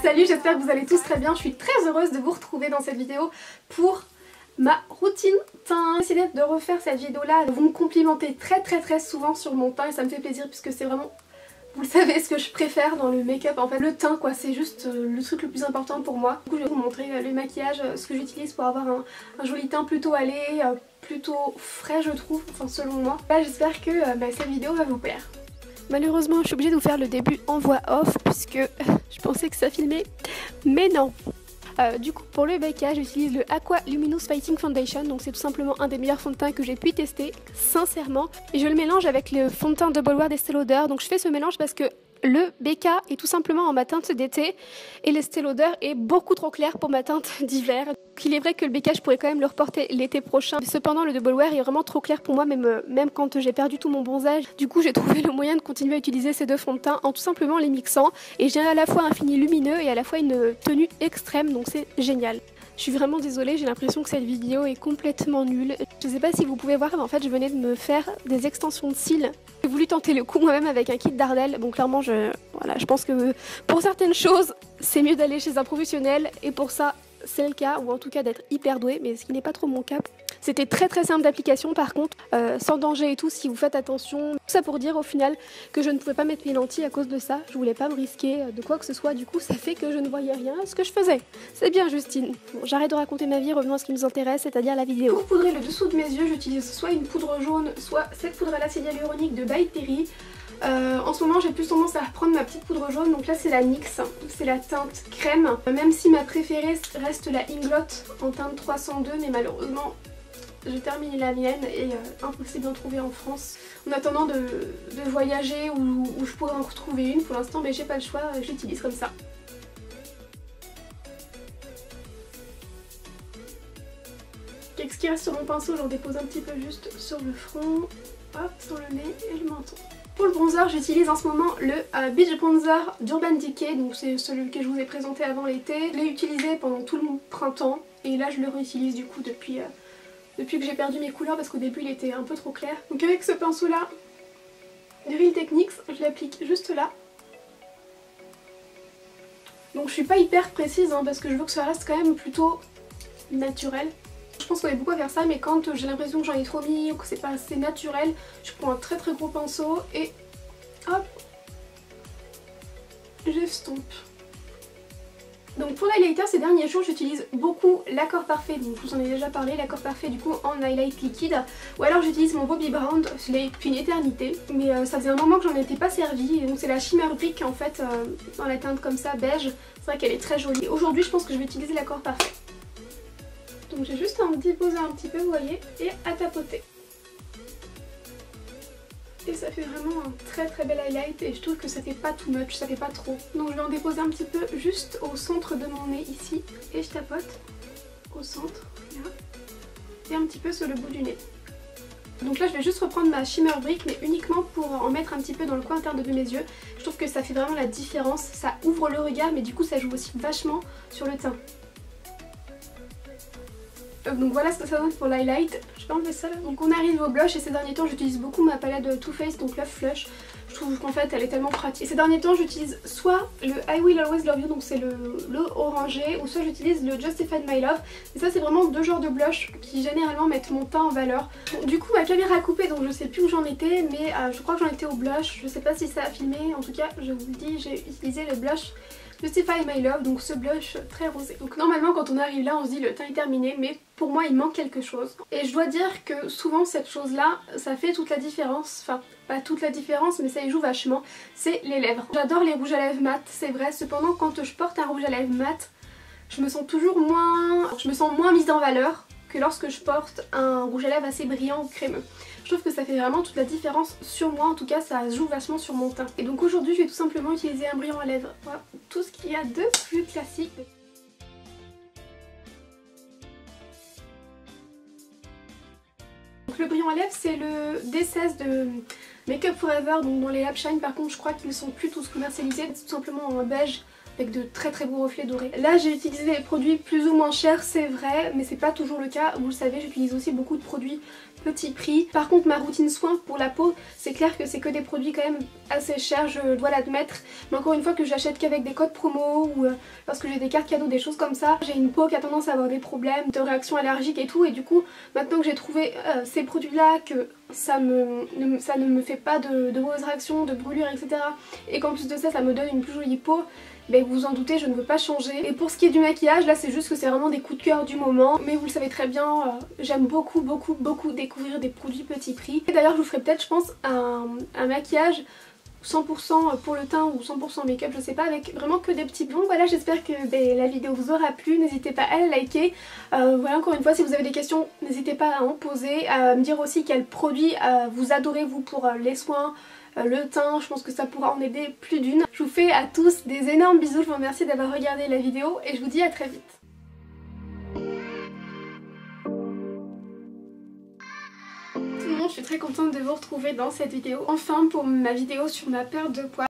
Salut, j'espère que vous allez tous très bien. Je suis très heureuse de vous retrouver dans cette vidéo pour ma routine teint. J'ai décidé de refaire cette vidéo là. Vous me complimentez très souvent sur mon teint et ça me fait plaisir puisque c'est vraiment, vous le savez, ce que je préfère dans le make-up. En fait, le teint quoi, c'est juste le truc le plus important pour moi. Du coup, je vais vous montrer le maquillage, ce que j'utilise pour avoir un joli teint plutôt allé, plutôt frais je trouve, enfin selon moi. Là, j'espère que cette vidéo va vous plaire. Malheureusement, je suis obligée de vous faire le début en voix off puisque je pensais que ça filmait, mais non. Du coup, pour le maquillage, j'utilise le Aqua Luminous Fighting Foundation. Donc c'est tout simplement un des meilleurs fonds de teint que j'ai pu tester, sincèrement. Et je le mélange avec le fond de teint Double Wear d'Estée Lauder. Donc je fais ce mélange parce que le BK est tout simplement en ma teinte d'été et l'Estée Lauder est beaucoup trop clair pour ma teinte d'hiver. Il est vrai que le BK je pourrais quand même le reporter l'été prochain. Cependant le Double Wear est vraiment trop clair pour moi, même quand j'ai perdu tout mon bronzage. Du coup j'ai trouvé le moyen de continuer à utiliser ces deux fonds de teint en tout simplement les mixant. Et j'ai à la fois un fini lumineux et à la fois une tenue extrême, donc c'est génial. Je suis vraiment désolée, j'ai l'impression que cette vidéo est complètement nulle. Je sais pas si vous pouvez voir, mais en fait je venais de me faire des extensions de cils. J'ai voulu tenter le coup moi-même avec un kit d'Ardell. Bon clairement je pense que pour certaines choses c'est mieux d'aller chez un professionnel et pour ça c'est le cas, ou en tout cas d'être hyper doué, mais ce qui n'est pas trop mon cas. C'était très simple d'application par contre, sans danger et tout si vous faites attention. Tout ça pour dire au final que je ne pouvais pas mettre mes lentilles à cause de ça. Je voulais pas me risquer de quoi que ce soit, du coup ça fait que je ne voyais rien à ce que je faisais. C'est bien Justine. Bon, j'arrête de raconter ma vie, revenons à ce qui nous intéresse, c'est-à-dire la vidéo. Pour poudrer le dessous de mes yeux, j'utilise soit une poudre jaune, soit cette poudre à l'acide hyaluronique de By Terry. En ce moment j'ai plus tendance à reprendre ma petite poudre jaune, donc là c'est la NYX, c'est la teinte crème. Même si ma préférée reste la Inglot en teinte 302, mais malheureusement j'ai terminé la mienne et impossible d'en trouver en France. En attendant de voyager où je pourrais en retrouver une, pour l'instant mais j'ai pas le choix, j'utilise comme ça. Ce qui reste sur mon pinceau, j'en dépose un petit peu juste sur le front, hop, sur le nez et le menton. Pour le bronzer, j'utilise en ce moment le Beach Bronzer d'Urban Decay, donc c'est celui que je vous ai présenté avant l'été. Je l'ai utilisé pendant tout le printemps et là je le réutilise du coup depuis que j'ai perdu mes couleurs parce qu'au début il était un peu trop clair. Donc avec ce pinceau là de Real Techniques, je l'applique juste là. Donc je suis pas hyper précise parce que je veux que ça reste quand même plutôt naturel. Je pense qu'on est beaucoup à faire ça, mais quand j'ai l'impression que j'en ai trop mis ou que c'est pas assez naturel, je prends un très gros pinceau et hop, j'estompe. Donc pour l'highlighter ces derniers jours j'utilise beaucoup l'Accord Parfait, donc je vous en ai déjà parlé, l'Accord Parfait du coup en highlight liquide, ou alors j'utilise mon Bobbi Brown, je l'ai depuis une éternité, mais ça faisait un moment que j'en étais pas servi, donc c'est la Shimmer Brick en fait, dans la teinte comme ça beige, c'est vrai qu'elle est très jolie. Aujourd'hui je pense que je vais utiliser l'Accord Parfait. Donc j'ai juste à me déposer un petit peu, vous voyez, et à tapoter. Et ça fait vraiment un très bel highlight et je trouve que ça fait pas too much, ça fait pas trop. Donc je vais en déposer un petit peu juste au centre de mon nez ici et je tapote au centre, là, et un petit peu sur le bout du nez. Donc là je vais juste reprendre ma Shimmer Brick mais uniquement pour en mettre un petit peu dans le coin interne de mes yeux. Je trouve que ça fait vraiment la différence, ça ouvre le regard mais du coup ça joue aussi vachement sur le teint. Donc voilà ce que ça donne pour l'highlight. Je vais enlever ça là. Donc on arrive au blush et ces derniers temps j'utilise beaucoup ma palette de Too Faced, donc Love Flush. Je trouve qu'en fait elle est tellement pratique. Et ces derniers temps j'utilise soit le I Will Always Love You, donc c'est le orangé, ou soit j'utilise le Justified My Love. Et ça c'est vraiment deux genres de blush qui généralement mettent mon teint en valeur. Bon, du coup ma caméra a coupé donc je sais plus où j'en étais, mais je crois que j'en étais au blush. Je sais pas si ça a filmé, en tout cas je vous le dis, j'ai utilisé le blush Justify My Love, donc ce blush très rosé. Donc normalement quand on arrive là on se dit le teint est terminé, mais pour moi il manque quelque chose. Et je dois dire que souvent cette chose là, ça fait toute la différence, enfin pas toute la différence mais ça y joue vachement, c'est les lèvres. J'adore les rouges à lèvres mat, c'est vrai, cependant quand je porte un rouge à lèvres mat, je me sens moins mise en valeur que lorsque je porte un rouge à lèvres assez brillant ou crémeux. Je trouve que ça fait vraiment toute la différence sur moi, en tout cas ça joue vachement sur mon teint. Et donc aujourd'hui je vais tout simplement utiliser un brillant à lèvres, voilà, tout ce qu'il y a de plus classique. Donc le brillant à lèvres c'est le D16 de Make Up For Ever, donc dans les Lab Shine par contre je crois qu'ils sont plus tous commercialisés, tout simplement en beige avec de très très beaux reflets dorés. Là j'ai utilisé des produits plus ou moins chers, c'est vrai, mais c'est pas toujours le cas. Vous le savez, j'utilise aussi beaucoup de produits petit prix. Par contre ma routine soin pour la peau, c'est clair que c'est que des produits quand même assez chers, je dois l'admettre. Mais encore une fois que j'achète qu'avec des codes promo ou lorsque j'ai des cartes cadeaux, des choses comme ça. J'ai une peau qui a tendance à avoir des problèmes de réaction allergique et tout, et du coup maintenant que j'ai trouvé ces produits là, que ça ne me fait pas de mauvaises réactions, de brûlures, etc. et qu'en plus de ça, ça me donne une plus jolie peau, ben vous vous en doutez, je ne veux pas changer. Et pour ce qui est du maquillage, là c'est juste que c'est vraiment des coups de cœur du moment. Mais vous le savez très bien, j'aime beaucoup découvrir des produits petit prix. Et d'ailleurs je vous ferai peut-être, je pense, un maquillage 100% pour le teint ou 100% make-up, je sais pas, avec vraiment que des petits bons. Voilà, j'espère que la vidéo vous aura plu, n'hésitez pas à la liker. Voilà, encore une fois, si vous avez des questions, n'hésitez pas à en poser, à me dire aussi quels produits vous adorez vous pour les soins, le teint, je pense que ça pourra en aider plus d'une. Je vous fais à tous des énormes bisous, je vous remercie d'avoir regardé la vidéo et je vous dis à très vite. Je suis très contente de vous retrouver dans cette vidéo, enfin pour ma vidéo sur ma perte de poids.